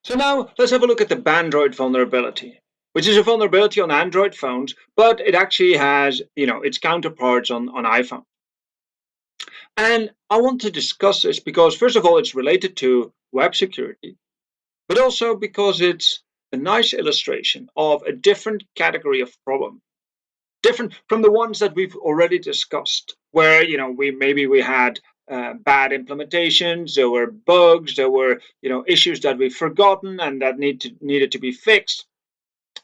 So now let's have a look at the bandroid vulnerability, which is a vulnerability on Android phones, but it actually has, its counterparts on iPhone. And I want to discuss this because, first of all, it's related to web security, but also because it's a nice illustration of a different category of problem, different from the ones that we've already discussed, where we had bad implementations, there were bugs, there were issues that we've forgotten and that needed to be fixed.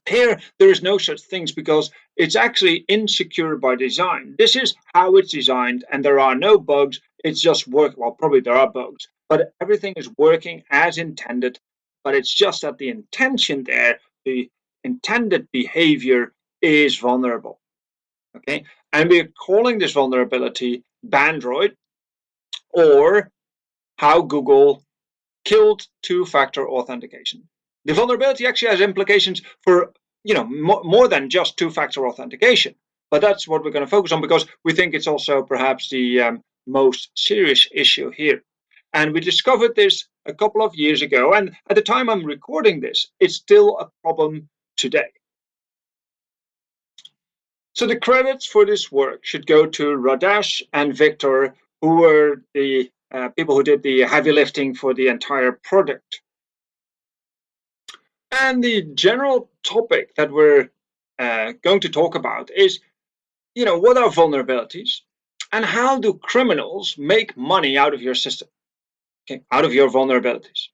Here, there is no such things because it's actually insecure by design. This is how it's designed, and there are no bugs. It's just work. Well, probably there are bugs, but everything is working as intended. But it's just that the intention there, the intended behavior, is vulnerable. Okay, and we're calling this vulnerability bandroid, or how Google killed two-factor authentication. The vulnerability actually has implications for more than just two-factor authentication, but that's what we're going to focus on because we think it's also perhaps the most serious issue here. And we discovered this a couple of years ago, and at the time I'm recording this, it's still a problem today. So the credits for this work should go to Radesh and Victor, who were the people who did the heavy lifting for the entire project. And the general topic that we're going to talk about is, what are vulnerabilities and how do criminals make money out of your system, okay, out of your vulnerabilities.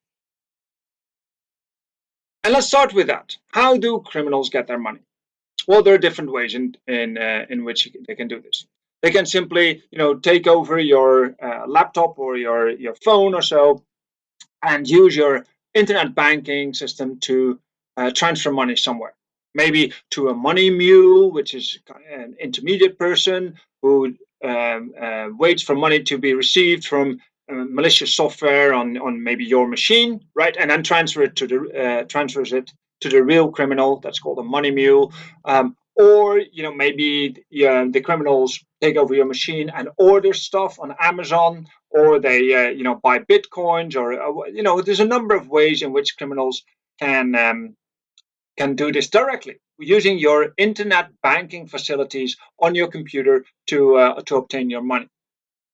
And let's start with that. How do criminals get their money? Well, there are different ways in which they can do this. They can simply, take over your laptop or your phone or so, and use your internet banking system to transfer money somewhere. Maybe to a money mule, which is an intermediate person who waits for money to be received from malicious software on maybe your machine, right? And then transfers it to the real criminal. That's called a money mule. Or maybe the criminals take over your machine and order stuff on Amazon, or they buy bitcoins, or there's a number of ways in which criminals can do this directly using your internet banking facilities on your computer to obtain your money.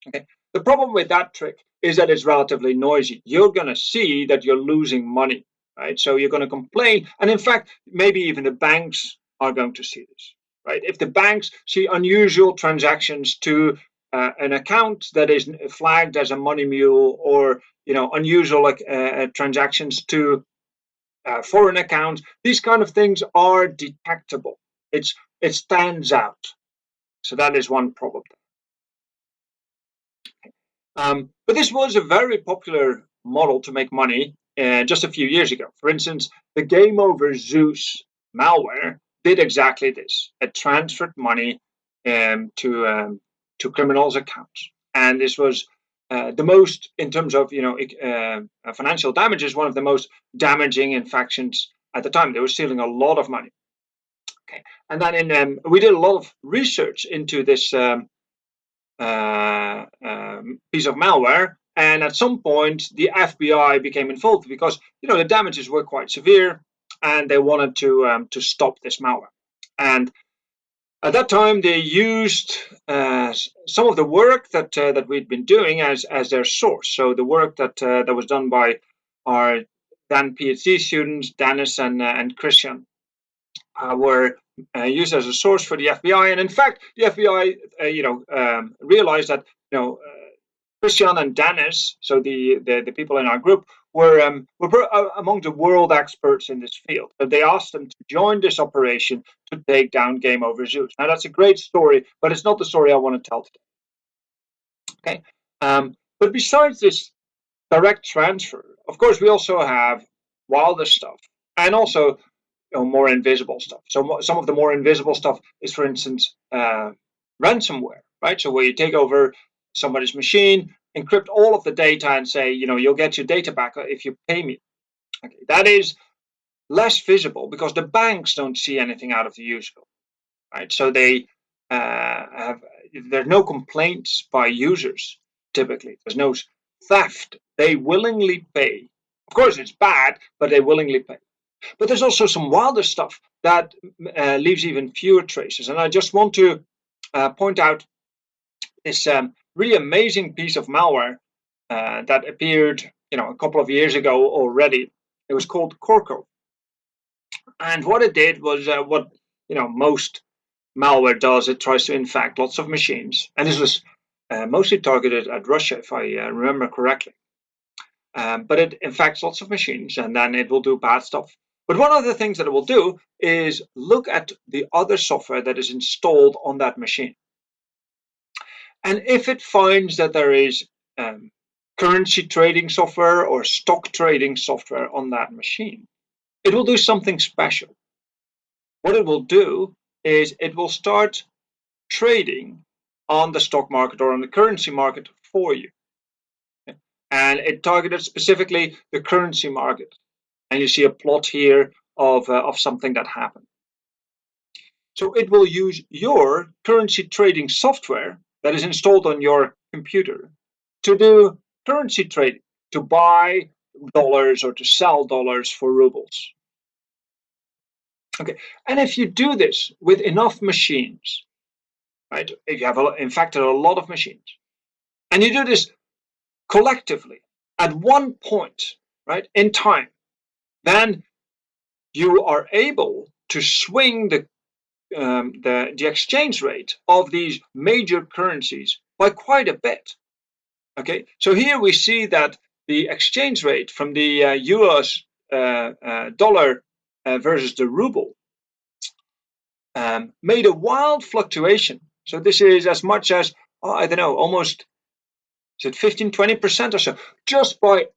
Okay. The problem with that trick is that it's relatively noisy. You're going to see that you're losing money, right? So you're going to complain, and in fact, maybe even the banks are going to see this, right? If the banks see unusual transactions to an account that is flagged as a money mule, or unusual transactions to foreign accounts, these kind of things are detectable. It stands out. So that is one problem. But this was a very popular model to make money just a few years ago. For instance, the Game Over Zeus malware did exactly this. It transferred money to criminals' accounts, and this was the most, in terms of financial damages, one of the most damaging infractions at the time. They were stealing a lot of money. Okay, and then we did a lot of research into this piece of malware, and at some point the FBI became involved because the damages were quite severe, and they wanted to stop this malware. And at that time, they used some of the work that we'd been doing as their source. So the work that was done by our then PhD students, Dennis and Christian, were used as a source for the FBI. And in fact, the FBI, realized that Christian and Dennis, so the people in our group, were among the world experts in this field. But they asked them to join this operation to take down Game Over Zeus. Now that's a great story, but it's not the story I want to tell today. Okay, but besides this direct transfer, of course, we also have wilder stuff, and also more invisible stuff. So some of the more invisible stuff is, for instance, ransomware, right? So where you take over somebody's machine, encrypt all of the data, and say, you'll get your data back if you pay me. Okay, that is less visible because the banks don't see anything out of the usual, right? So they there's no complaints by users typically. There's no theft. They willingly pay Of course, it's bad, but they willingly pay. But there's also some wilder stuff that leaves even fewer traces. And I just want to point out this really amazing piece of malware that appeared, a couple of years ago already. It was called Corco, and what it did was what most malware does. It tries to infect lots of machines, and this was mostly targeted at Russia, if I remember correctly. But it infects lots of machines, and then it will do bad stuff. But one of the things that it will do is look at the other software that is installed on that machine. And if it finds that there is currency trading software or stock trading software on that machine, it will do something special. What it will do is it will start trading on the stock market or on the currency market for you. And it targeted specifically the currency market. And you see a plot here of something that happened. So it will use your currency trading software that is installed on your computer to do currency trading, to buy dollars or to sell dollars for rubles. Okay, and if you do this with enough machines, right? If you have infected a lot of machines, and you do this collectively at one point, right, in time, then you are able to swing the exchange rate of these major currencies by quite a bit. Okay, so here we see that the exchange rate from the US dollar versus the ruble made a wild fluctuation. So this is as much as, I don't know, almost, is it 15-20% or so, just by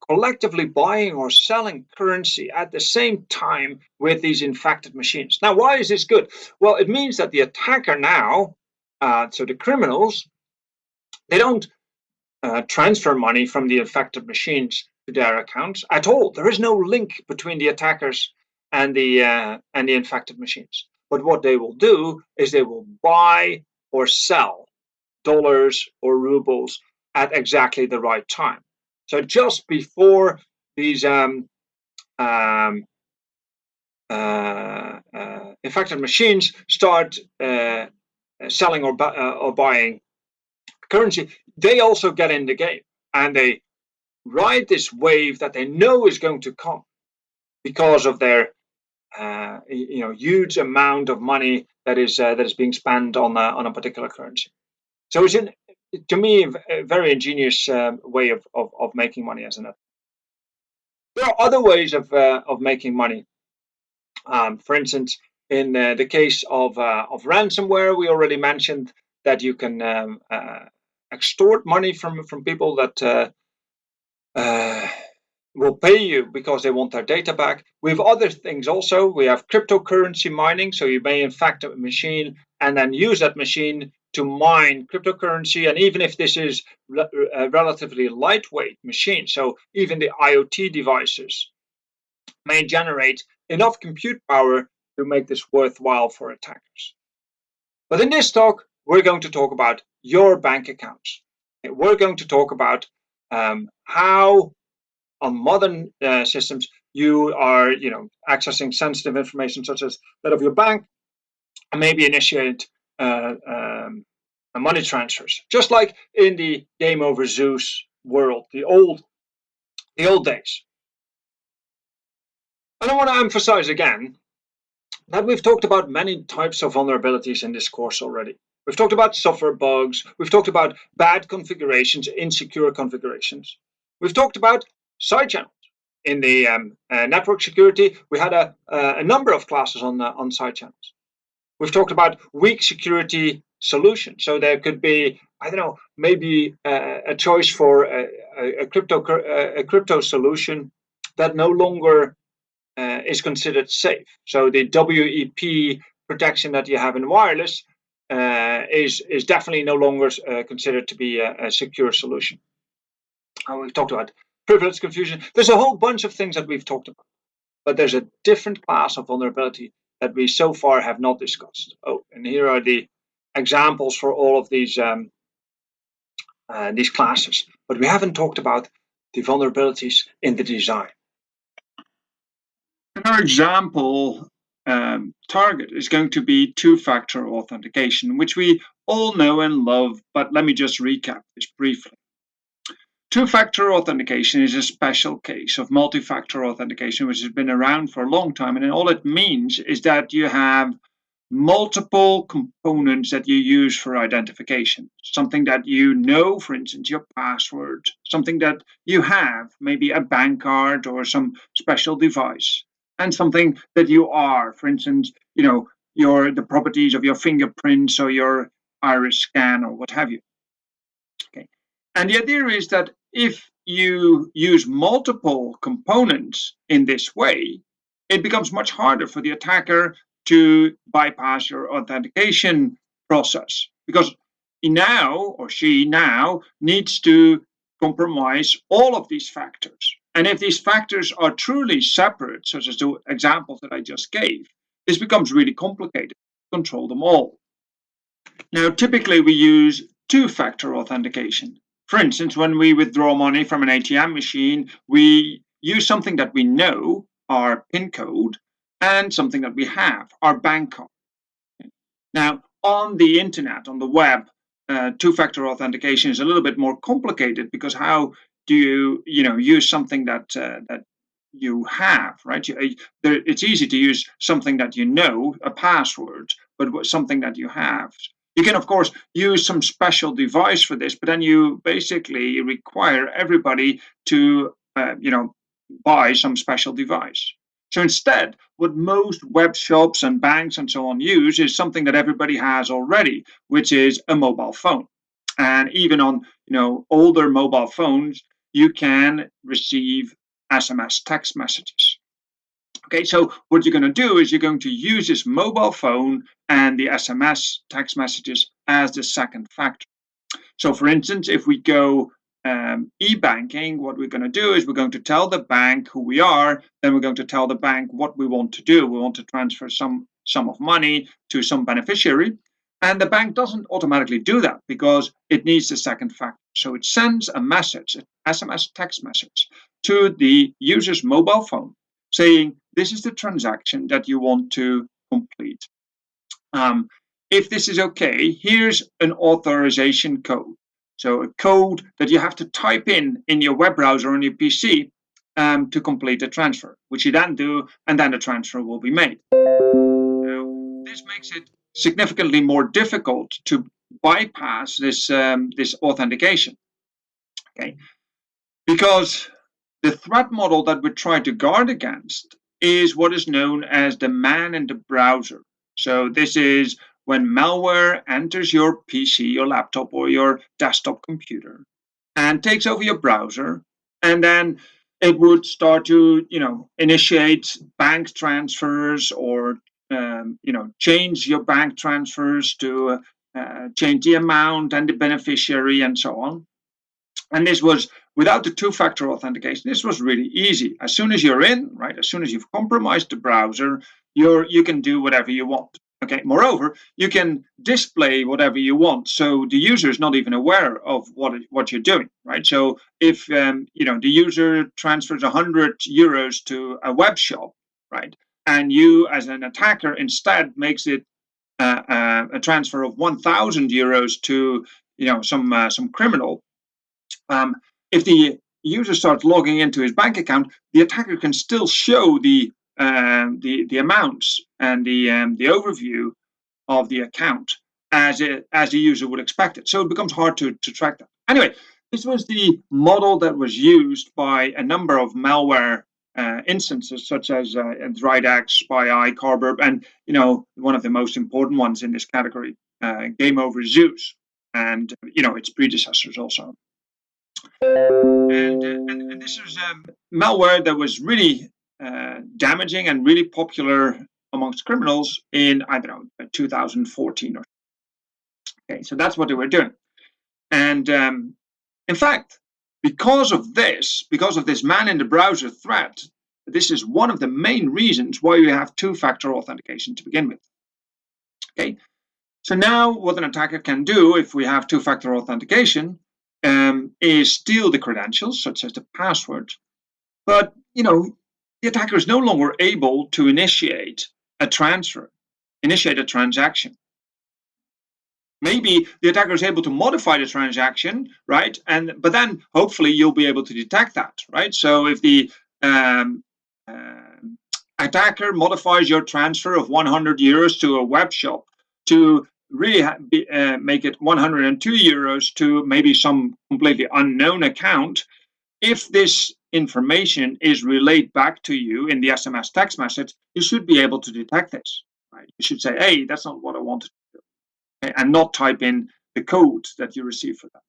collectively buying or selling currency at the same time with these infected machines. Now, why is this good? Well, it means that the attacker now, so the criminals, they don't transfer money from the infected machines to their accounts at all. There is no link between the attackers and the infected machines. But what they will do is they will buy or sell dollars or rubles at exactly the right time. So just before these infected machines start selling or buying currency, they also get in the game, and they ride this wave that they know is going to come because of their huge amount of money that is being spent on a particular currency. So it's to me a very ingenious way of making money as an network. There are other ways of making money. For instance, in the case of ransomware, we already mentioned that you can extort money from people that will pay you because they want their data back. We have other things also. We have cryptocurrency mining. So you may infect a machine and then use that machine to mine cryptocurrency. And even if this is a relatively lightweight machine, so even the IoT devices may generate enough compute power to make this worthwhile for attackers. But in this talk, we're going to talk about your bank accounts. We're going to talk about how on modern systems you are accessing sensitive information such as that of your bank, and maybe initiate money transfers, just like in the Game Over Zeus world, the old days. And I want to emphasize again that we've talked about many types of vulnerabilities in this course already. We've talked about software bugs. We've talked about bad configurations, insecure configurations. We've talked about side channels. In the network security, we had a number of classes on side channels. We've talked about weak security solutions. So there could be, I don't know, maybe a choice for a crypto solution that no longer is considered safe. So the WEP protection that you have in wireless is definitely no longer considered to be a secure solution. We've talked about privilege confusion. There's a whole bunch of things that we've talked about, but there's a different class of vulnerability that we so far have not discussed. Oh, and here are the examples for all of these classes, but we haven't talked about the vulnerabilities in the design. And our example target is going to be two-factor authentication, which we all know and love, but let me just recap this briefly. Two-factor authentication is a special case of multi-factor authentication, which has been around for a long time, and all it means is that you have multiple components that you use for identification. Something that you know, for instance, your password, something that you have, maybe a bank card or some special device, and something that you are, for instance, the properties of your fingerprints or your iris scan or what have you. Okay. And the idea is that if you use multiple components in this way, it becomes much harder for the attacker to bypass your authentication process, because he now or she now needs to compromise all of these factors. And if these factors are truly separate, such as the examples that I just gave, this becomes really complicated to control them all. Now, typically we use two-factor authentication. For instance, when we withdraw money from an ATM machine, we use something that we know, our PIN code, and something that we have, our bank card. Now, on the internet, on the web, two-factor authentication is a little bit more complicated, because how do you use something that you have, right? It's easy to use something that you know, a password, but something that you have. You can, of course, use some special device for this, but then you basically require everybody to, buy some special device. So instead, what most web shops and banks and so on use is something that everybody has already, which is a mobile phone. And even on, older mobile phones, you can receive SMS text messages. Okay, so what you're going to do is you're going to use this mobile phone and the SMS text messages as the second factor. So for instance, if we go e-banking, what we're going to do is we're going to tell the bank who we are, then we're going to tell the bank what we want to do. We want to transfer some sum of money to some beneficiary, and the bank doesn't automatically do that because it needs the second factor. So it sends a message, an SMS text message, to the user's mobile phone saying, this is the transaction that you want to complete. If this is okay, here's an authorization code. So a code that you have to type in your web browser on your PC to complete the transfer, which you then do, and then the transfer will be made. Now, this makes it significantly more difficult to bypass this authentication. Okay, because the threat model that we try to guard against is what is known as the man in the browser. So this is when malware enters your PC, your laptop, or your desktop computer and takes over your browser, and then it would start to, initiate bank transfers or, change your bank transfers to change the amount and the beneficiary and so on. And this was without the two-factor authentication. This was really easy. As soon as you're in, right, as soon as you've compromised the browser, you can do whatever you want. Okay. Moreover, you can display whatever you want, so the user is not even aware of what you're doing, right? So if the user transfers 100 euros to a web shop, right, and you as an attacker instead makes it a transfer of 1,000 euros to some criminal. If the user starts logging into his bank account, the attacker can still show the amounts and the overview of the account as the user would expect it. So it becomes hard to track that. Anyway, this was the model that was used by a number of malware instances, such as Dridex, SpyEye, Carburb, and one of the most important ones in this category, Game Over Zeus, and its predecessors also. And this was malware that was really damaging and really popular amongst criminals in, 2014 or so. Okay, so that's what they were doing. And in fact, because of this man in the browser threat, this is one of the main reasons why you have two-factor authentication to begin with. Okay, so now what an attacker can do if we have two-factor authentication, is steal the credentials, such as the password. But the attacker is no longer able to initiate a transfer, initiate a transaction. Maybe the attacker is able to modify the transaction, right? But then hopefully you'll be able to detect that, right? So if the attacker modifies your transfer of 100 euros to a web shop to really make it 102 euros to maybe some completely unknown account, if this information is relayed back to you in the SMS text message, you should be able to detect this. Right? You should say, hey, that's not what I wanted to do. Okay? And not type in the code that you receive for that.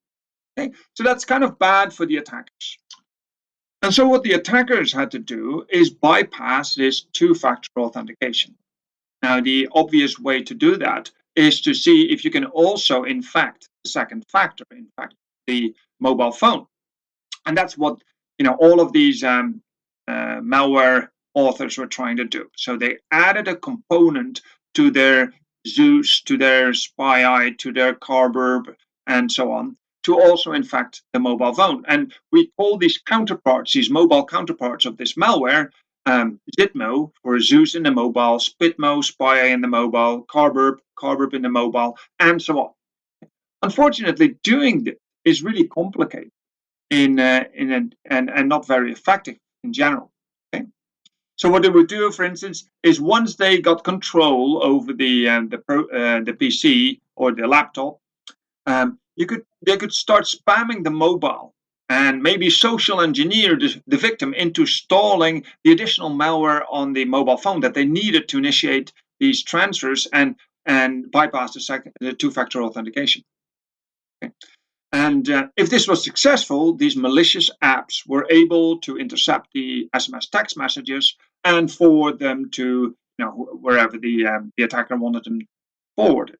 Okay? So that's kind of bad for the attackers. And so what the attackers had to do is bypass this two-factor authentication. Now, the obvious way to do that is to see if you can also infect the second factor, in fact, the mobile phone. And that's what all of these malware authors were trying to do. So they added a component to their Zeus, to their SpyEye, to their Carburb, and so on, to also infect the mobile phone. And we call these counterparts, these mobile counterparts of this malware, Zitmo for Zeus in the mobile, Spitmo, SpyEye in the mobile, Carburb in the mobile, and so on. Unfortunately, doing this is really complicated and not very effective in general. Okay? So what they would do, for instance, is once they got control over the PC or the laptop, they could start spamming the mobile and maybe social engineer the victim into installing the additional malware on the mobile phone that they needed to initiate these transfers and bypass the two-factor authentication. Okay. And if this was successful, these malicious apps were able to intercept the SMS text messages and forward them to wherever the attacker wanted them forwarded.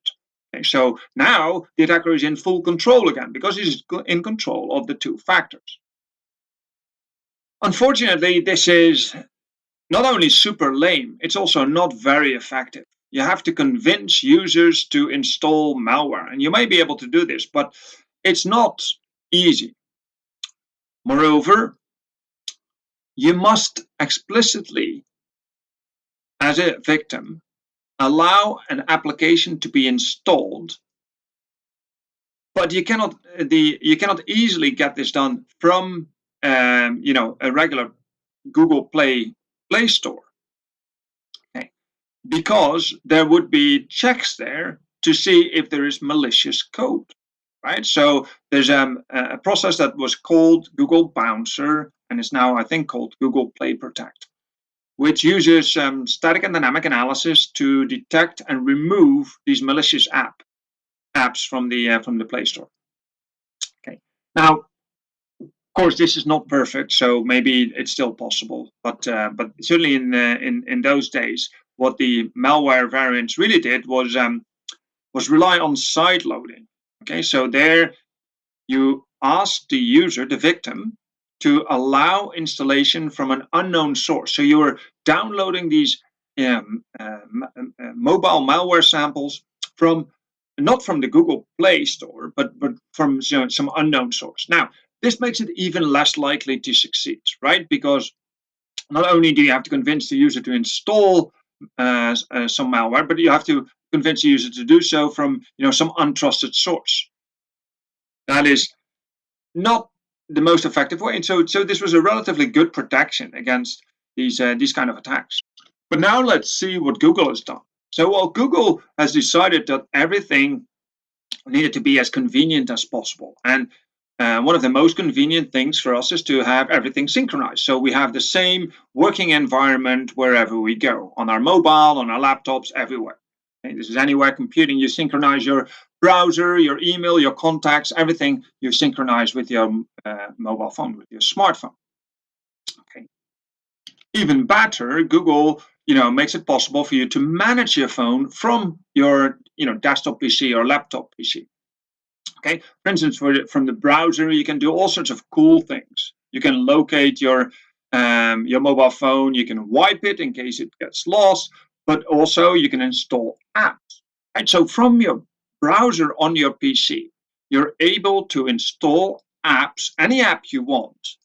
Okay, so now the attacker is in full control again because he's in control of the two factors. Unfortunately, this is not only super lame, it's also not very effective. You have to convince users to install malware, and you may be able to do this, but it's not easy. Moreover, you must explicitly, as a victim, allow an application to be installed, but you cannot easily get this done from a regular Google Play Store. Okay. Because there would be checks there to see if there is malicious code. Right, so there's a process that was called Google Bouncer, and is now, I think, called Google Play Protect, which uses static and dynamic analysis to detect and remove these malicious apps from the Play Store. Okay, now, of course, this is not perfect, so maybe it's still possible, but certainly in those days, what the malware variants really did was rely on side loading. Okay, so there you ask the user, the victim, to allow installation from an unknown source. So you are downloading these mobile malware samples not from the Google Play Store, but from some unknown source. Now, this makes it even less likely to succeed, right? Because not only do you have to convince the user to install some malware, but you have to convince the user to do so from some untrusted source. That is not the most effective way, and so this was a relatively good protection against these kind of attacks. But now let's see what Google has done. So Google has decided that everything needed to be as convenient as possible, and one of the most convenient things for us is to have everything synchronized. So we have the same working environment wherever we go, on our mobile, on our laptops, everywhere. Okay, this is anywhere computing. You synchronize your browser, your email, your contacts, everything you synchronize with your mobile phone, with your smartphone. Okay. Even better, Google makes it possible for you to manage your phone from your desktop PC or laptop PC. Okay, for instance, from the browser, you can do all sorts of cool things. You can locate your mobile phone. You can wipe it in case it gets lost, but also you can install apps. Right? So from your browser on your PC, you're able to install apps, any app you want,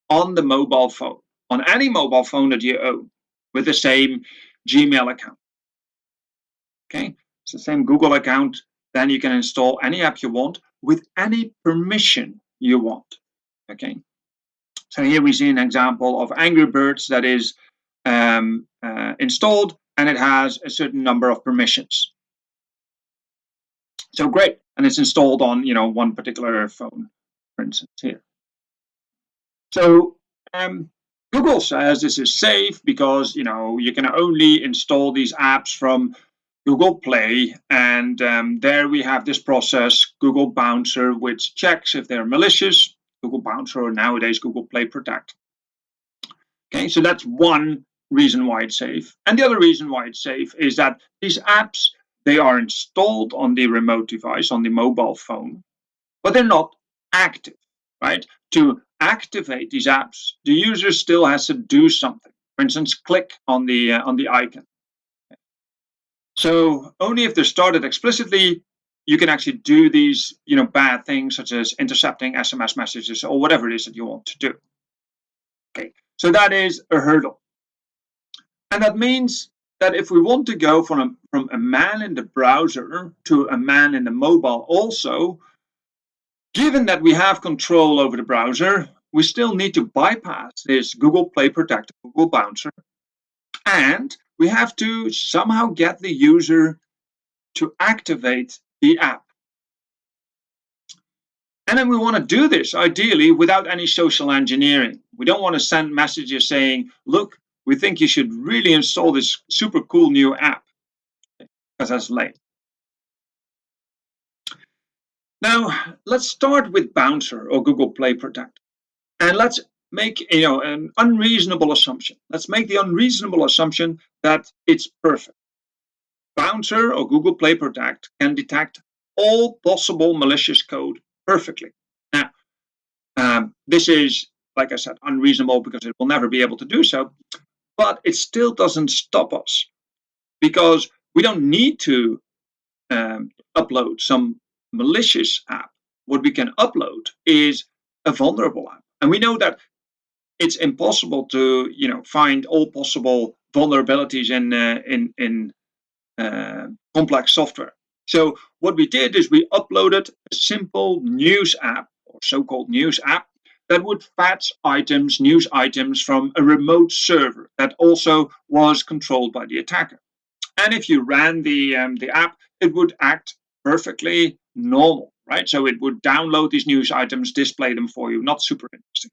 on the mobile phone, on any mobile phone that you own, with the same Gmail account. Okay, it's the same Google account. Then you can install any app you want with any permission you want. Okay, so here we see an example of Angry Birds that is installed, and it has a certain number of permissions. So great, and it's installed on one particular phone, for instance here. So Google says this is safe because you can only install these apps from Google Play, and there we have this process, Google Bouncer, which checks if they're malicious. Google Bouncer, or nowadays Google Play Protect. Okay, so that's one reason why it's safe. And the other reason why it's safe is that these apps, they are installed on the remote device, on the mobile phone, but they're not active, right? To activate these apps, the user still has to do something. For instance, click on the icon. So only if they're started explicitly, you can actually do these bad things, such as intercepting SMS messages or whatever it is that you want to do. Okay, so that is a hurdle. And that means that if we want to go from a man in the browser to a man in the mobile also, given that we have control over the browser, we still need to bypass this Google Play Protect, Google Bouncer, and we have to somehow get the user to activate the app. And then we want to do this ideally without any social engineering. We don't want to send messages saying, look, we think you should really install this super cool new app, because that's lame. Now, let's start with Bouncer or Google Play Protect. And let's make an unreasonable assumption. Let's make the unreasonable assumption that it's perfect. Bouncer or Google Play Protect can detect all possible malicious code perfectly. Now, this is, like I said, unreasonable because it will never be able to do so, but it still doesn't stop us, because we don't need to upload some malicious app. What we can upload is a vulnerable app. And we know that it's impossible to find all possible vulnerabilities in complex software. So what we did is we uploaded a simple news app, or so-called news app, that would fetch items, news items, from a remote server that also was controlled by the attacker. And if you ran the app, it would act perfectly normal, right? So it would download these news items, display them for you. Not super interesting.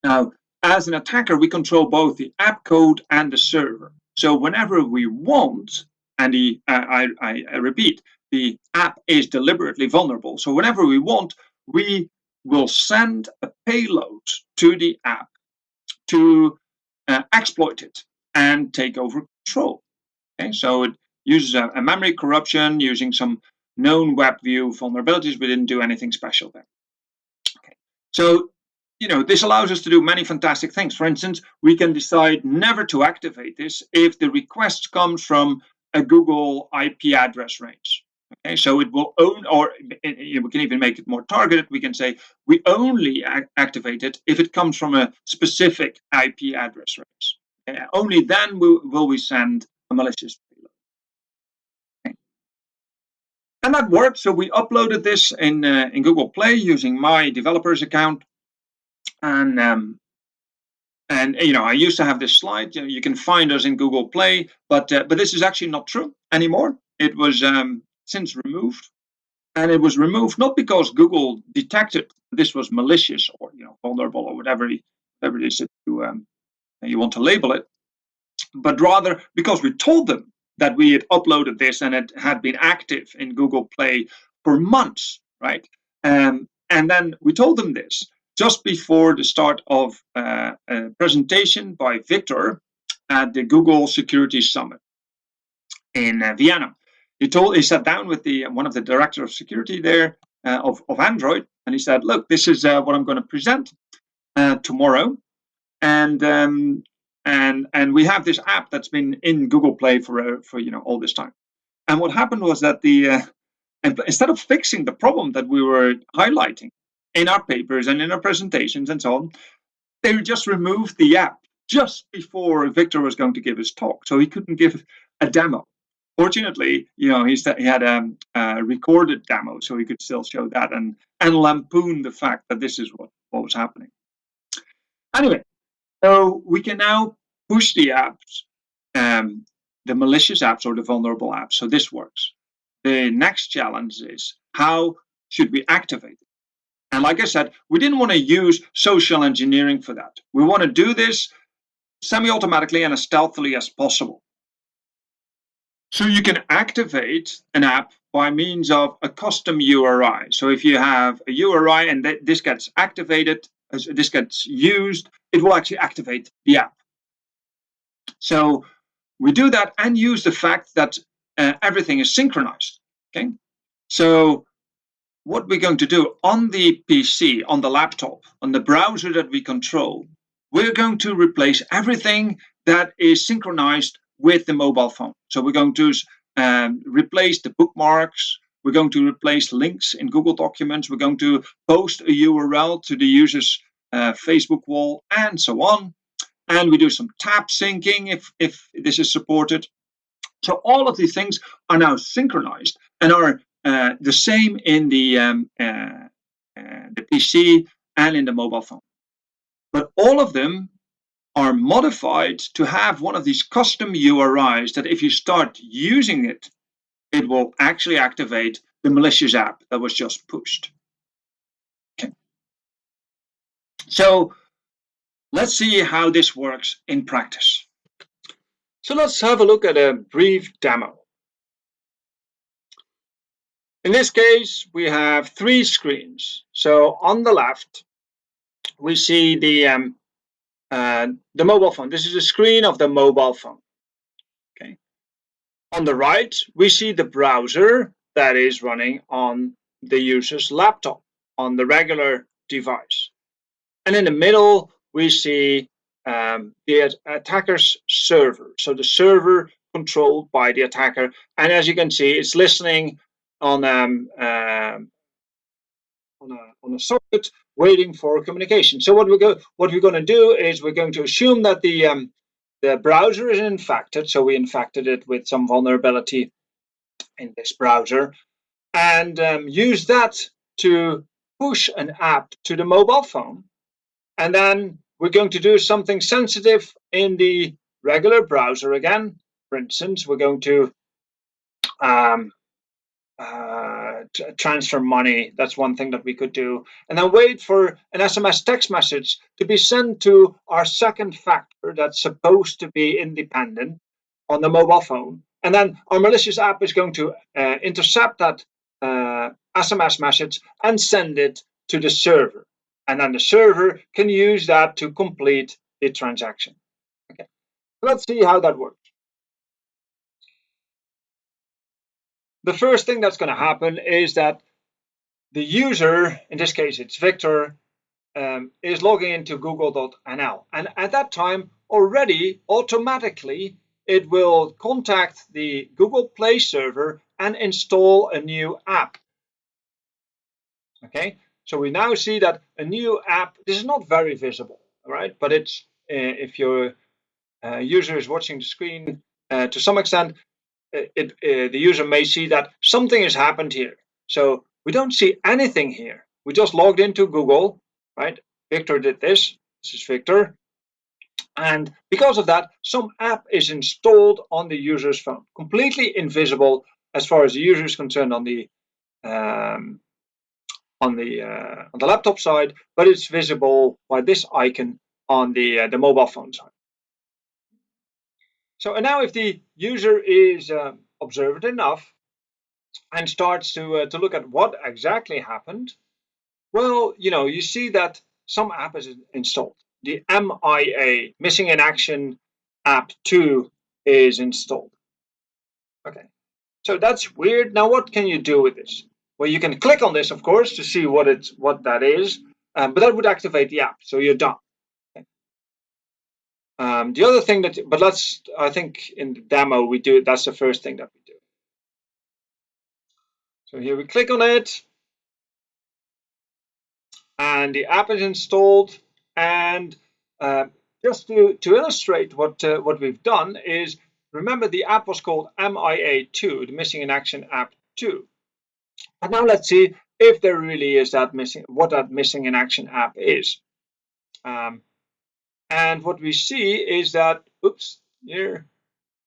Now, as an attacker, we control both the app code and the server. So whenever we want, and I repeat, the app is deliberately vulnerable. So whenever we want, we will send a payload to the app to exploit it and take over control. Okay, so it uses a memory corruption using some known web view vulnerabilities. We didn't do anything special there. Okay, so this allows us to do many fantastic things. For instance, we can decide never to activate this if the request comes from a Google IP address range. Okay, so it will own, or we can even make it more targeted. We can say we only activate it if it comes from a specific IP address range. Okay, only then will we send a malicious payload. Okay. And that worked. So we uploaded this in Google Play using my developer's account. And I used to have this slide. You can find us in Google Play, but this is actually not true anymore. It was since removed, and it was removed not because Google detected this was malicious or vulnerable or whatever it is that you want to label it, but rather because we told them that we had uploaded this and it had been active in Google Play for months, right? And then we told them this just before the start of a presentation by Victor at the Google Security Summit in Vienna. He sat down with one of the director of security there of Android, and he said, "Look, this is what I'm going to present tomorrow, and we have this app that's been in Google Play for all this time." And what happened was that the And instead of fixing the problem that we were highlighting in our papers and in our presentations and so on, they just removed the app just before Victor was going to give his talk, so he couldn't give a demo. Fortunately, he had a recorded demo, so he could still show that and lampoon the fact that this is what was happening. Anyway, so we can now push the apps, the malicious apps or the vulnerable apps. So this works. The next challenge is, how should we activate it? And like I said, we didn't want to use social engineering for that. We want to do this semi-automatically and as stealthily as possible. So you can activate an app by means of a custom URI. So if you have a URI and this gets activated, as this gets used, it will actually activate the app. So we do that and use the fact that everything is synchronized. Okay. So what we're going to do on the PC, on the laptop, on the browser that we control, we're going to replace everything that is synchronized with the mobile phone. So we're going to replace the bookmarks. We're going to replace links in Google Documents. We're going to post a URL to the user's Facebook wall and so on. And we do some tab syncing if this is supported. So all of these things are now synchronized and are the same in the PC and in the mobile phone. But all of them are modified to have one of these custom URIs that if you start using it, it will actually activate the malicious app that was just pushed. Okay. So let's see how this works in practice. So let's have a look at a brief demo. In this case, we have 3 screens. So on the left, we see the mobile phone. This is a screen of the mobile phone. Okay. On the right, we see the browser that is running on the user's laptop, on the regular device. And in the middle, we see the attacker's server. So the server controlled by the attacker. And as you can see, it's listening on a socket, waiting for communication. So what we're going to do is we're going to assume that the browser is infected. So we infected it with some vulnerability in this browser, and use that to push an app to the mobile phone. And then we're going to do something sensitive in the regular browser again. For instance, we're going to transfer money. That's one thing that we could do. And then wait for an SMS text message to be sent to our second factor that's supposed to be independent on the mobile phone. And then our malicious app is going to intercept that SMS message and send it to the server. And then the server can use that to complete the transaction. Okay, let's see how that works. The first thing that's going to happen is that the user, in this case it's Victor, is logging into google.nl. And at that time, already automatically, it will contact the Google Play server and install a new app. Okay, so we now see that a new app, this is not very visible, right? But it's if your user is watching the screen to some extent, the user may see that something has happened here. So we don't see anything here. We just logged into Google, right? Victor did this. This is Victor. And because of that, some app is installed on the user's phone, completely invisible as far as the user is concerned on the laptop side, but it's visible by this icon on the mobile phone side. So and now if the user is observant enough and starts to look at what exactly happened, well, you see that some app is installed. The MIA, Missing in Action App 2, is installed. Okay, so that's weird. Now what can you do with this? Well, you can click on this, of course, to see what that is, but that would activate the app, so you're done. The other thing I think in the demo we do, that's the first thing that we do. So here we click on it, and the app is installed. And just to illustrate what we've done is, remember the app was called MIA2, the Missing in Action App 2. And now let's see if there really is that what that Missing in Action app is. And what we see is that, oops, here,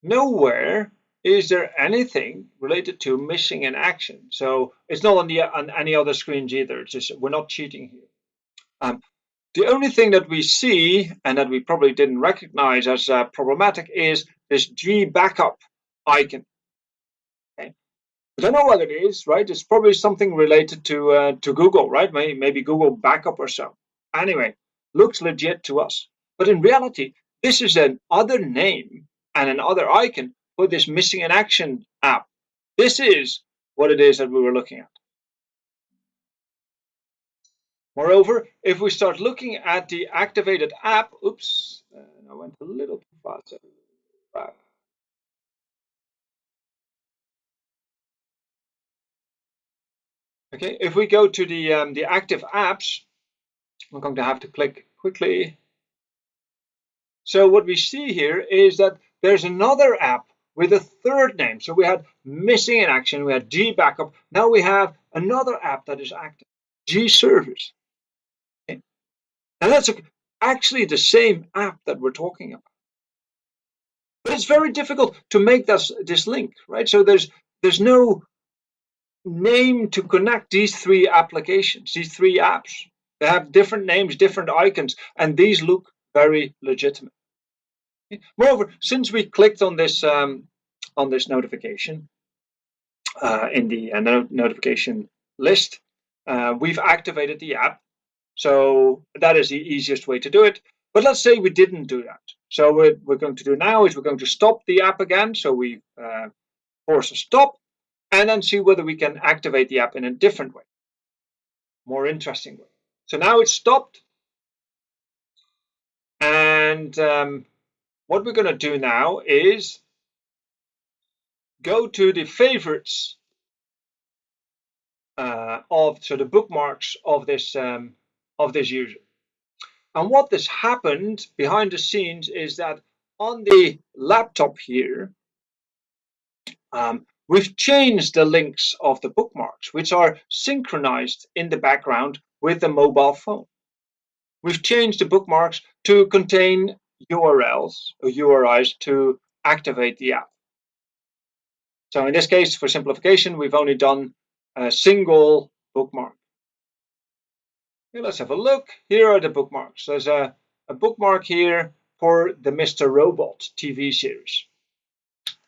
nowhere is there anything related to missing in action. So it's not on any other screens either. It's just, we're not cheating here. The only thing that we see, and that we probably didn't recognize as problematic, is this G backup icon. Okay. I don't know what it is, right? It's probably something related to Google, right? Maybe Google backup or so. Anyway, looks legit to us. But in reality, this is an other name and another icon for this Missing in Action app. This is what it is that we were looking at. Moreover, if we start looking at the activated app, oops, I went a little too fast. Back. Okay, if we go to the active apps, I'm going to have to click quickly. So what we see here is that there's another app with a third name. So we had Missing in Action, we had G Backup. Now we have another app that is active, G Service. Okay. And that's actually the same app that we're talking about. But it's very difficult to make this link, right? So there's no name to connect these three applications, these three apps. They have different names, different icons, and these look very legitimate. Moreover, since we clicked on this notification in the notification list, we've activated the app. So that is the easiest way to do it. But let's say we didn't do that. So what we're going to do now is we're going to stop the app again. So we force a stop, and then see whether we can activate the app in a different way, more interesting way. So now it's stopped. And what we're going to do now is go to the favorites so the bookmarks of this user. And what has happened behind the scenes is that on the laptop here, we've changed the links of the bookmarks, which are synchronized in the background with the mobile phone. We've changed the bookmarks to contain URLs or URIs to activate the app. So in this case, for simplification, we've only done a single bookmark. Okay, let's have a look. Here are the bookmarks. There's a bookmark here for the Mr. Robot TV series,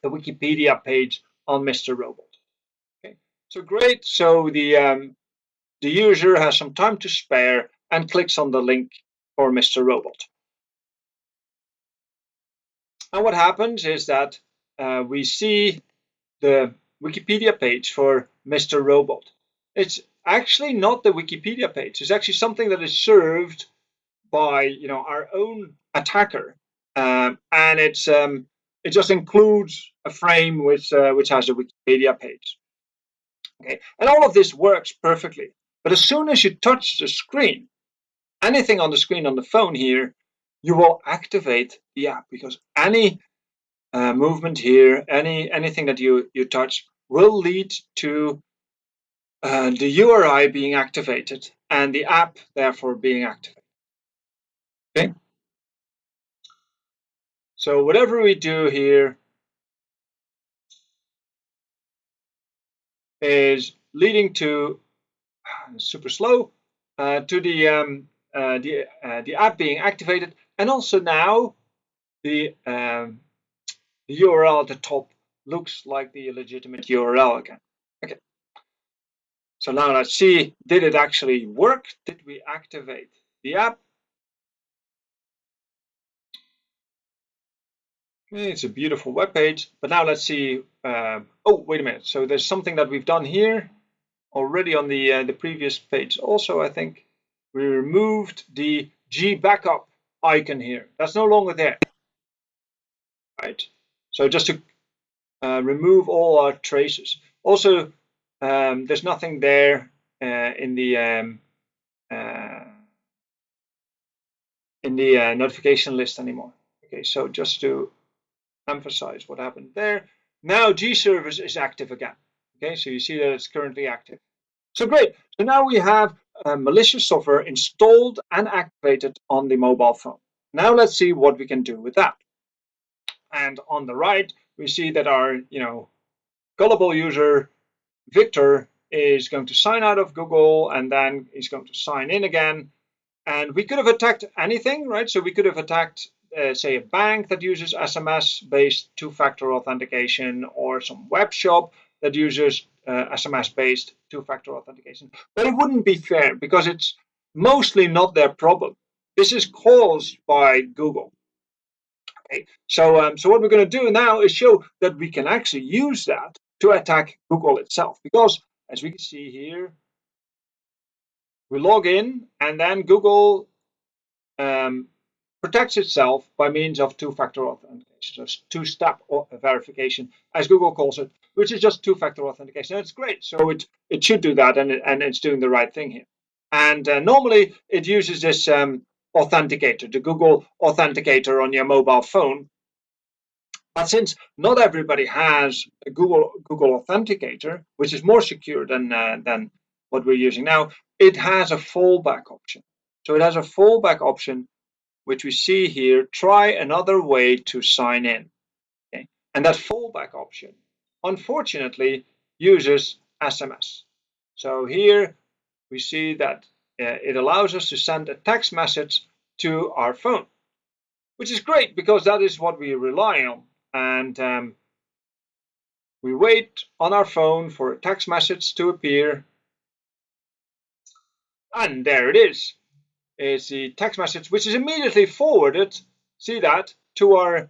the Wikipedia page on Mr. Robot. Okay, so great. So the user has some time to spare and clicks on the link for Mr. Robot. And what happens is that we see the Wikipedia page for Mr. Robot. It's actually not the Wikipedia page. It's actually something that is served by our own attacker, and it just includes a frame which has a Wikipedia page. Okay, and all of this works perfectly. But as soon as you touch the screen, anything on the screen on the phone here, you will activate the app, because any movement here, anything that you touch will lead to the URI being activated and the app therefore being activated. Okay. So whatever we do here is leading to super slow to the app being activated, and also now the URL at the top looks like the legitimate URL again. Okay. So now let's see, did it actually work? Did we activate the app? Okay, it's a beautiful web page, but now let's see. Oh, wait a minute. So there's something that we've done here already on the previous page. Also, I think we removed the G backup icon here. That's no longer there, right? So just to remove all our traces. Also, there's nothing there in the notification list anymore. Okay, so just to emphasize what happened there, now Gservice is active again. Okay, so you see that it's currently active. So great. So now we have malicious software installed and activated on the mobile phone. Now let's see what we can do with that. And on the right, we see that our, gullible user Victor is going to sign out of Google, and then he's going to sign in again. And we could have attacked anything, right? So we could have attacked, say, a bank that uses SMS-based two-factor authentication, or some web shop that uses SMS-based two-factor authentication. But it wouldn't be fair because it's mostly not their problem. This is caused by Google. Okay, so what we're going to do now is show that we can actually use that to attack Google itself, because as we can see here, we log in and then Google protects itself by means of two-factor authentication, so two-step verification, as Google calls it, which is just two-factor authentication. And it's great, so it should do that, and it's doing the right thing here. And normally it uses this authenticator, the Google authenticator on your mobile phone. But since not everybody has a Google Authenticator, which is more secure than what we're using now, it has a fallback option. So it has a fallback option, which we see here. Try another way to sign in. Okay? And that fallback option, unfortunately, uses SMS. So here we see that it allows us to send a text message to our phone, which is great because that is what we rely on. And we wait on our phone for a text message to appear, and there it is. It's the text message, which is immediately forwarded, see that, to our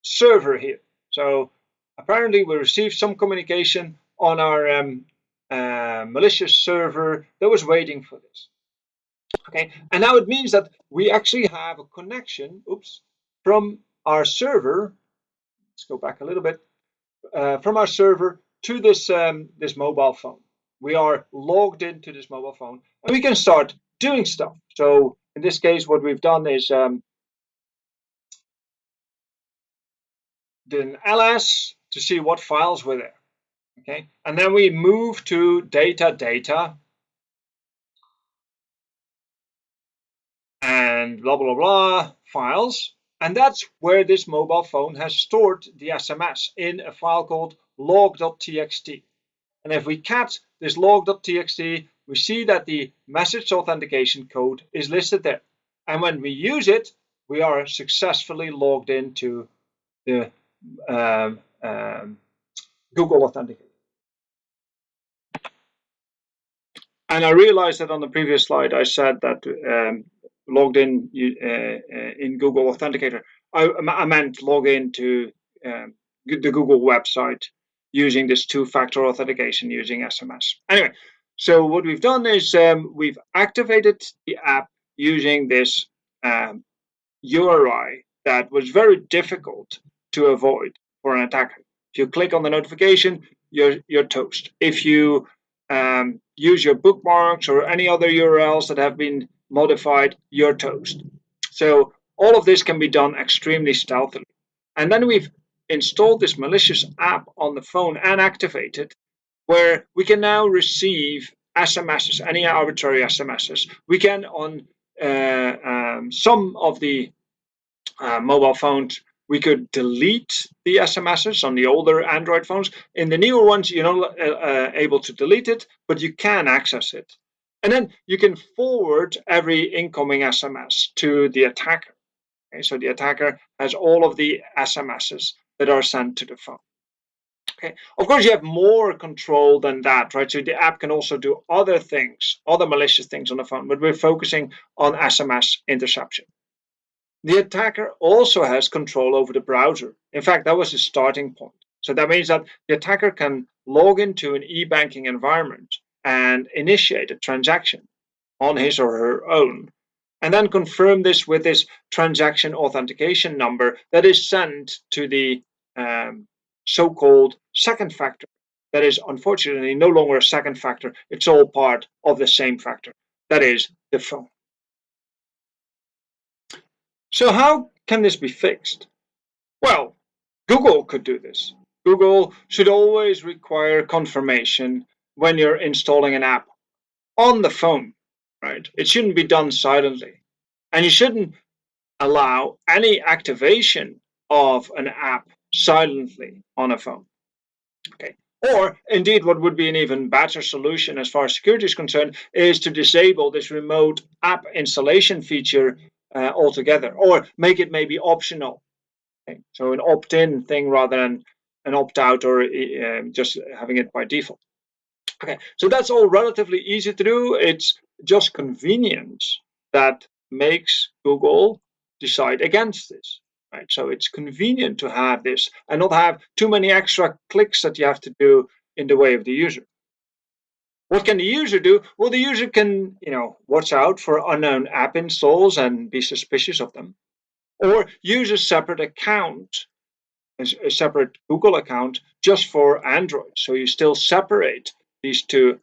server here. So apparently we received some communication on our malicious server that was waiting for this. Okay, and now it means that we actually have a connection, from our server. Let's go back a little bit. From our server to this this mobile phone. We are logged into this mobile phone, and we can start doing stuff. So in this case, what we've done is did an ls to see what files were there. Okay, and then we move to data and blah blah blah files. And that's where this mobile phone has stored the SMS in a file called log.txt. And if we cat this log.txt, we see that the message authentication code is listed there. And when we use it, we are successfully logged into the Google Authenticator. And I realized that on the previous slide, I said that logged in Google Authenticator. I meant log into the Google website using this two-factor authentication using SMS. Anyway, so what we've done is we've activated the app using this URI that was very difficult to avoid for an attacker. If you click on the notification, you're toast. If you use your bookmarks or any other URLs that have been modified, you're toast. So all of this can be done extremely stealthily. And then we've installed this malicious app on the phone and activated, where we can now receive SMSs, any arbitrary SMSs. We can, on some of the mobile phones, we could delete the SMSs on the older Android phones. In the newer ones, you're not able to delete it, but you can access it. And then you can forward every incoming SMS to the attacker. Okay, so the attacker has all of the SMSs that are sent to the phone. Okay. Of course, you have more control than that, right? So the app can also do other things, other malicious things on the phone, but we're focusing on SMS interception. The attacker also has control over the browser. In fact, that was the starting point. So that means that the attacker can log into an e-banking environment and initiate a transaction on his or her own, and then confirm this with this transaction authentication number that is sent to the so-called second factor that is unfortunately no longer a second factor. It's all part of the same factor, that is the phone. So how can this be fixed? Well, Google could do this. Google should always require confirmation when you're installing an app on the phone, right? It shouldn't be done silently. And you shouldn't allow any activation of an app silently on a phone. Okay. Or indeed, what would be an even better solution as far as security is concerned is to disable this remote app installation feature altogether, or make it maybe optional. Okay. So an opt-in thing rather than an opt-out, or just having it by default. Okay, so that's all relatively easy to do. It's just convenience that makes Google decide against this, right? So it's convenient to have this and not have too many extra clicks that you have to do in the way of the user. What can the user do? Well, the user can, watch out for unknown app installs and be suspicious of them, or use a separate account, a separate Google account just for Android. So you still separate these two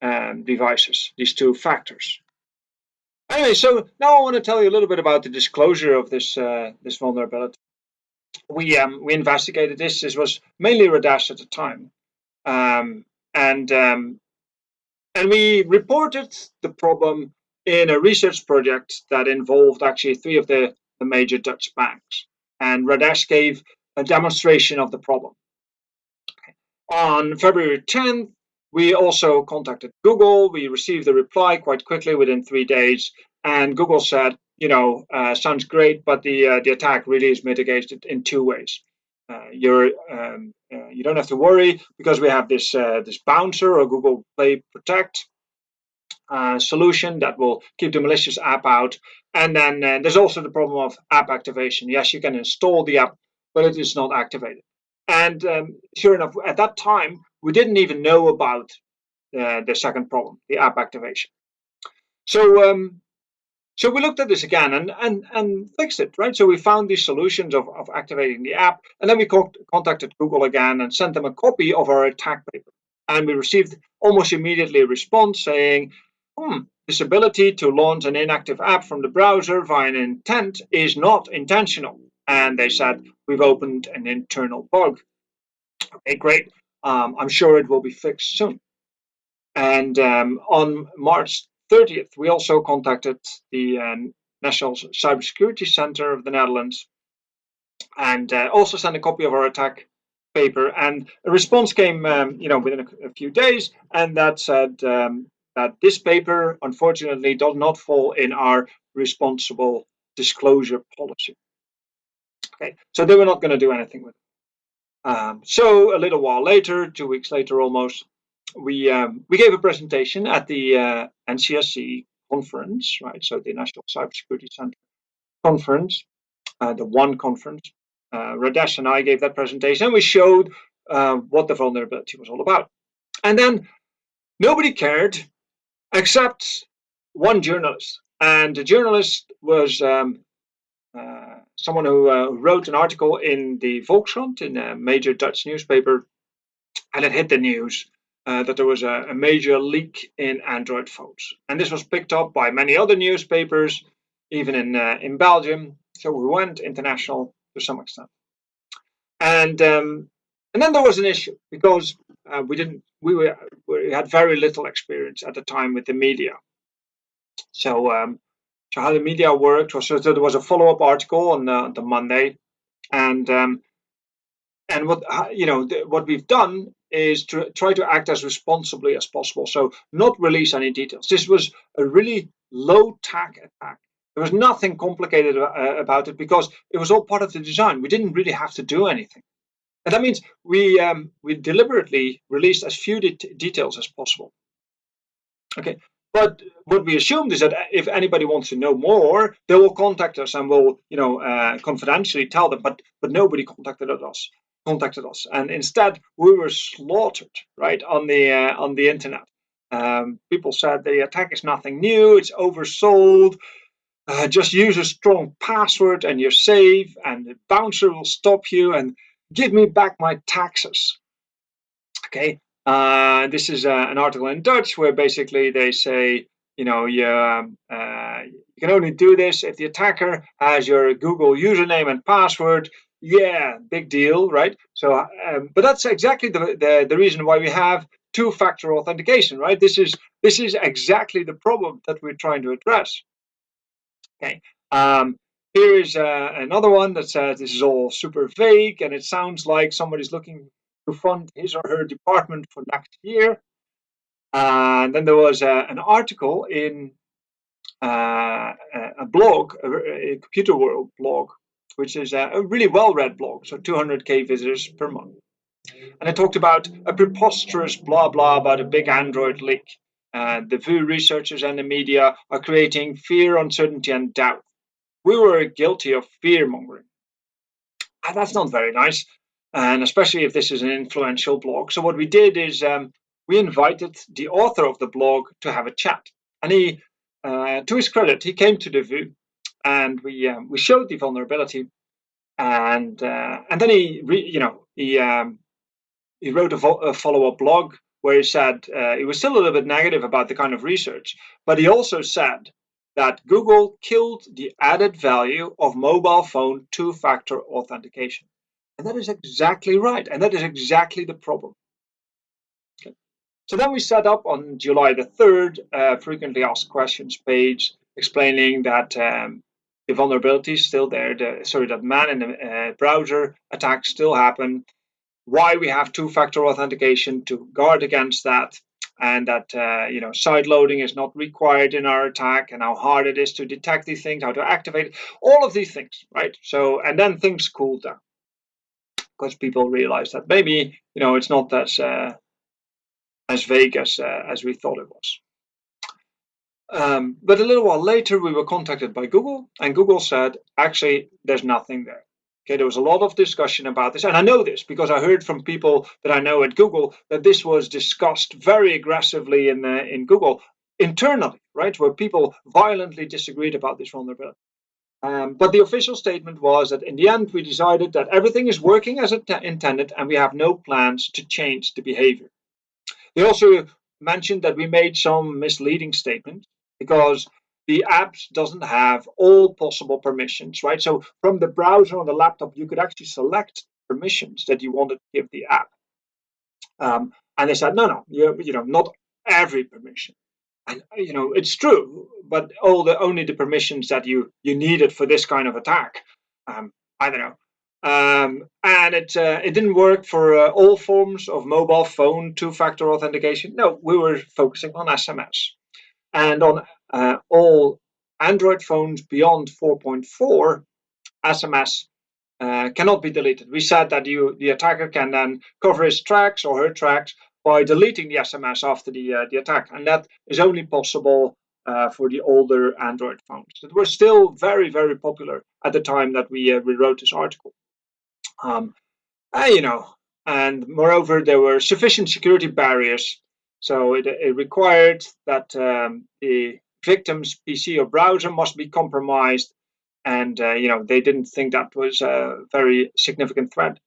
devices, these two factors. Anyway, so now I want to tell you a little bit about the disclosure of this vulnerability. We investigated this. This was mainly Radesh at the time, and we reported the problem in a research project that involved actually three of the major Dutch banks. And Radesh gave a demonstration of the problem. On February 10th, we also contacted Google. We received a reply quite quickly within 3 days. And Google said, sounds great, but the attack really is mitigated in two ways. You don't have to worry because we have this bouncer or Google Play Protect solution that will keep the malicious app out. And then there's also the problem of app activation. Yes, you can install the app, but it is not activated. And sure enough, at that time, we didn't even know about the second problem, the app activation. So we looked at this again and fixed it, right? So we found these solutions of activating the app, and then we contacted Google again and sent them a copy of our attack paper. And we received almost immediately a response saying, this ability to launch an inactive app from the browser via an intent is not intentional. And they said, we've opened an internal bug. Okay, great. I'm sure it will be fixed soon. And on March 30th, we also contacted the National Cybersecurity Center of the Netherlands and also sent a copy of our attack paper. And a response came, within a few days, and that said that this paper, unfortunately, does not fall in our responsible disclosure policy. Okay, so they were not going to do anything with it. So a little while later, 2 weeks later almost, we gave a presentation at the NCSC conference, right? So the National Cybersecurity Center conference, the one conference. Radesh and I gave that presentation, and we showed what the vulnerability was all about. And then nobody cared except one journalist, and the journalist was someone who wrote an article in the Volkskrant, in a major Dutch newspaper, and it hit the news that there was a major leak in Android phones. And this was picked up by many other newspapers, even in Belgium. So we went international to some extent. And then there was an issue because we had very little experience at the time with the media. So how the media worked was, so there was a follow-up article on the Monday, and what we've done is to try to act as responsibly as possible. So not release any details. This was a really low-tech attack. There was nothing complicated about it because it was all part of the design. We didn't really have to do anything. And that means we deliberately released as few details as possible. Okay, but what we assumed is that if anybody wants to know more, they will contact us and we'll, confidentially tell them. But nobody contacted us. And instead we were slaughtered right on the internet. People said the attack is nothing new, it's oversold. Just use a strong password and you're safe, and the bouncer will stop you, and give me back my taxes. Okay, This is an article in Dutch where basically they say, you can only do this if the attacker has your Google username and password. Yeah, big deal, right? So, but that's exactly the reason why we have two-factor authentication, right? This is exactly the problem that we're trying to address. Okay. Here is another one that says this is all super vague and it sounds like somebody's looking to fund his or her department for next year. And then there was an article in a blog, a Computer World blog, which is a really well-read blog, so 200K visitors per month. And it talked about a preposterous blah blah about a big Android leak. The VU researchers and the media are creating fear, uncertainty, and doubt. We were guilty of fear mongering. And that's not very nice, and especially if this is an influential blog. So what we did is we invited the author of the blog to have a chat, and he, to his credit, he came to the VU, and we showed the vulnerability, and then he wrote a follow-up blog where he said he was still a little bit negative about the kind of research, but he also said that Google killed the added value of mobile phone two-factor authentication. And that is exactly right. And that is exactly the problem. Okay. So then we set up on July the 3rd a frequently asked questions page explaining that the vulnerability is still there. That man in the browser attacks still happen. Why we have two-factor authentication to guard against that, and that side loading is not required in our attack, and how hard it is to detect these things, how to activate it, all of these things, right? So, and then things cooled down because people realized that maybe it's not as vague as we thought it was. But a little while later, we were contacted by Google, and Google said, actually, there's nothing there. Okay, there was a lot of discussion about this, and I know this because I heard from people that I know at Google that this was discussed very aggressively in Google internally, right, where people violently disagreed about this vulnerability. But the official statement was that in the end, we decided that everything is working as intended, and we have no plans to change the behavior. They also mentioned that we made some misleading statements because the app doesn't have all possible permissions, right? So from the browser on the laptop, you could actually select permissions that you wanted to give the app. And they said, no, not every permission. And it's true, but only the permissions that you needed for this kind of attack. I don't know. And it didn't work for all forms of mobile phone two-factor authentication. No, we were focusing on SMS. And on all Android phones beyond 4.4, SMS cannot be deleted. We said that the attacker can then cover his tracks or her tracks by deleting the SMS after the attack, and that is only possible for the older Android phones that were still very, very popular at the time that we wrote this article. And moreover, there were sufficient security barriers, so it required that the victim's PC or browser must be compromised, and they didn't think that was a very significant threat.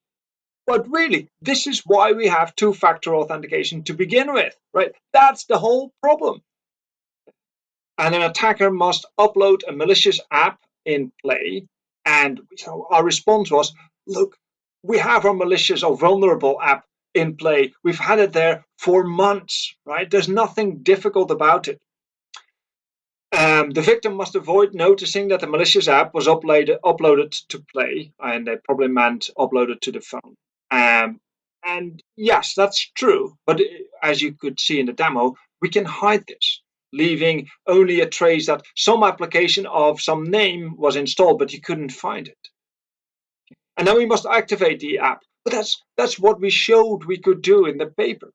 But really, this is why we have two-factor authentication to begin with, right? That's the whole problem. And an attacker must upload a malicious app in Play. And so our response was, look, we have our malicious or vulnerable app in Play. We've had it there for months, right? There's nothing difficult about it. The victim must avoid noticing that the malicious app was uploaded to Play, and they probably meant uploaded to the phone. And yes, that's true. But as you could see in the demo, we can hide this, leaving only a trace that some application of some name was installed, but you couldn't find it. And then we must activate the app. But that's what we showed we could do in the paper.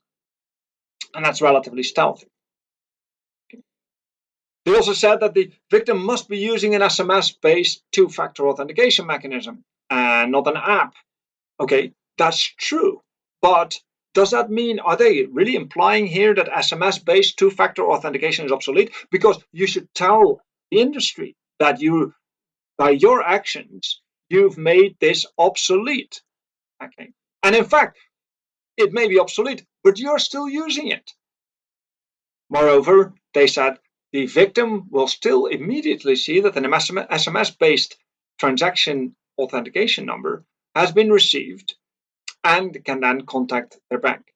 And that's relatively stealthy. They also said that the victim must be using an SMS-based two-factor authentication mechanism and not an app. Okay, that's true. But does that mean, are they really implying here that SMS-based two-factor authentication is obsolete? Because you should tell the industry that by your actions, you've made this obsolete. Okay. And in fact, it may be obsolete, but you're still using it. Moreover, they said the victim will still immediately see that an SMS-based transaction authentication number has been received and can then contact their bank.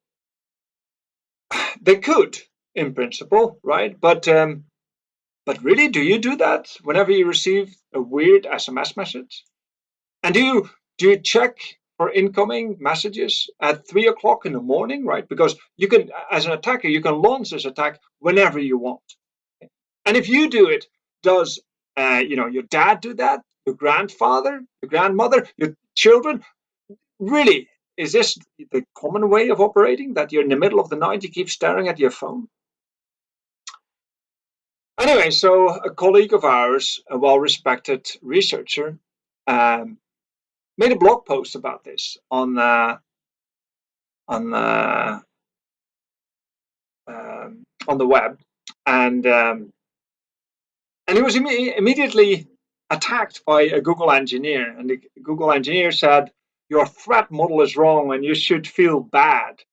They could, in principle, right? But really, do you do that whenever you receive a weird SMS message? And do you check for incoming messages at 3 o'clock in the morning, right? Because you can, as an attacker, you can launch this attack whenever you want. And if you do it, does your dad do that? Your grandfather, your grandmother, your children? Really, is this the common way of operating? That you're in the middle of the night, you keep staring at your phone? Anyway, so a colleague of ours, a well-respected researcher, made a blog post about this on the web, and he was immediately attacked by a Google engineer, and the Google engineer said, "Your threat model is wrong, and you should feel bad."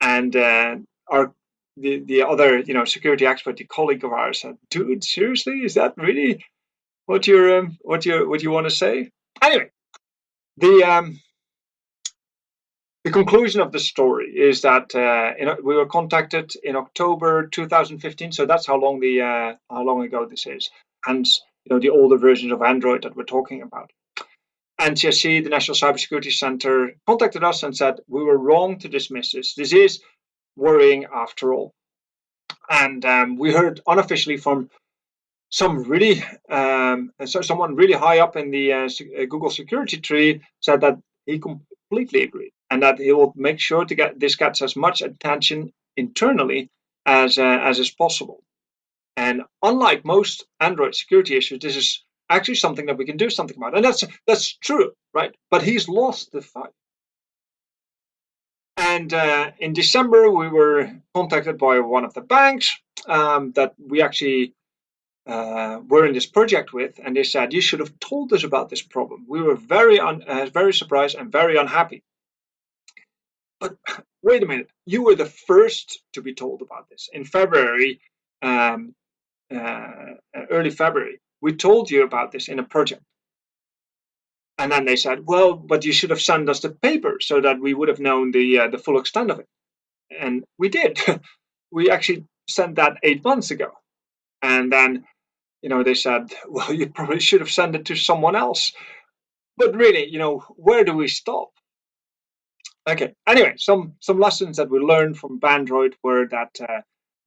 And the other security expert, the colleague of ours, said, "Dude, seriously, is that really what you want to say?" Anyway, the conclusion of the story is that we were contacted in October 2015, so that's how long ago this is. Hence, the older versions of Android that we're talking about. NCSC, the National Cybersecurity Center, contacted us and said we were wrong to dismiss this. This is worrying after all. And we heard unofficially from someone really high up in the Google security tree said that he completely agreed, and that he will make sure to get as much attention internally as is possible. And unlike most Android security issues, this is actually something that we can do something about, and that's true, right? But he's lost the fight. And in December, we were contacted by one of the banks that we actually were in this project with, and they said, "You should have told us about this problem. We were very surprised and very unhappy." But wait a minute, you were the first to be told about this. In February, early February, we told you about this in a project. And then they said, "Well, but you should have sent us the paper so that we would have known the full extent of it." And we did. We actually sent that 8 months ago. And then they said, "Well, you probably should have sent it to someone else." But really, where do we stop? Okay. Anyway, some lessons that we learned from Bandroid were that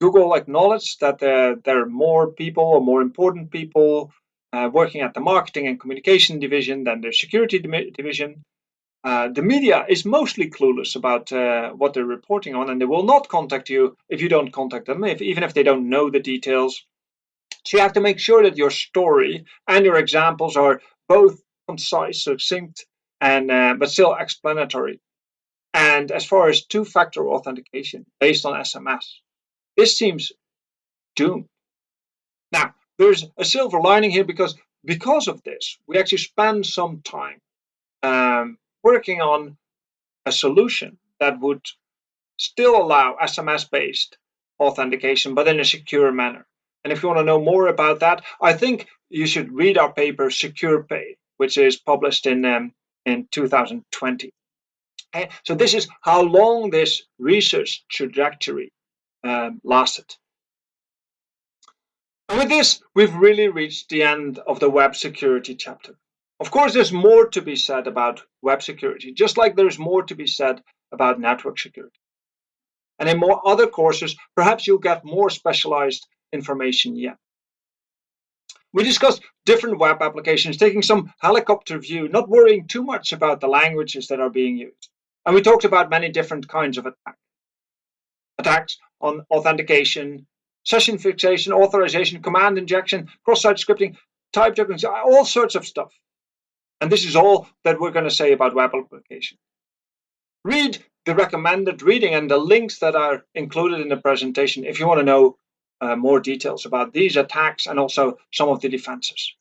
Google acknowledged that there are more people or more important people working at the marketing and communication division than the security division. The media is mostly clueless about what they're reporting on, and they will not contact you if you don't contact them, even if they don't know the details. So you have to make sure that your story and your examples are both concise, succinct, and but still explanatory. And as far as two-factor authentication based on SMS, this seems doomed. Now, there's a silver lining here because of this, we actually spend some time working on a solution that would still allow SMS-based authentication, but in a secure manner. And if you want to know more about that, I think you should read our paper Secure Pay, which is published in 2020. Okay? So this is how long this research trajectory lasted. And with this, we've really reached the end of the web security chapter. Of course, there's more to be said about web security, just like there's more to be said about network security. And in more other courses, perhaps you'll get more specialized information yet. We discussed different web applications, taking some helicopter view, not worrying too much about the languages that are being used. And we talked about many different kinds of attacks on authentication, session fixation, authorization, command injection, cross-site scripting, type tokens, all sorts of stuff. And this is all that we're going to say about web application. Read the recommended reading and the links that are included in the presentation if you want to know more details about these attacks and also some of the defenses.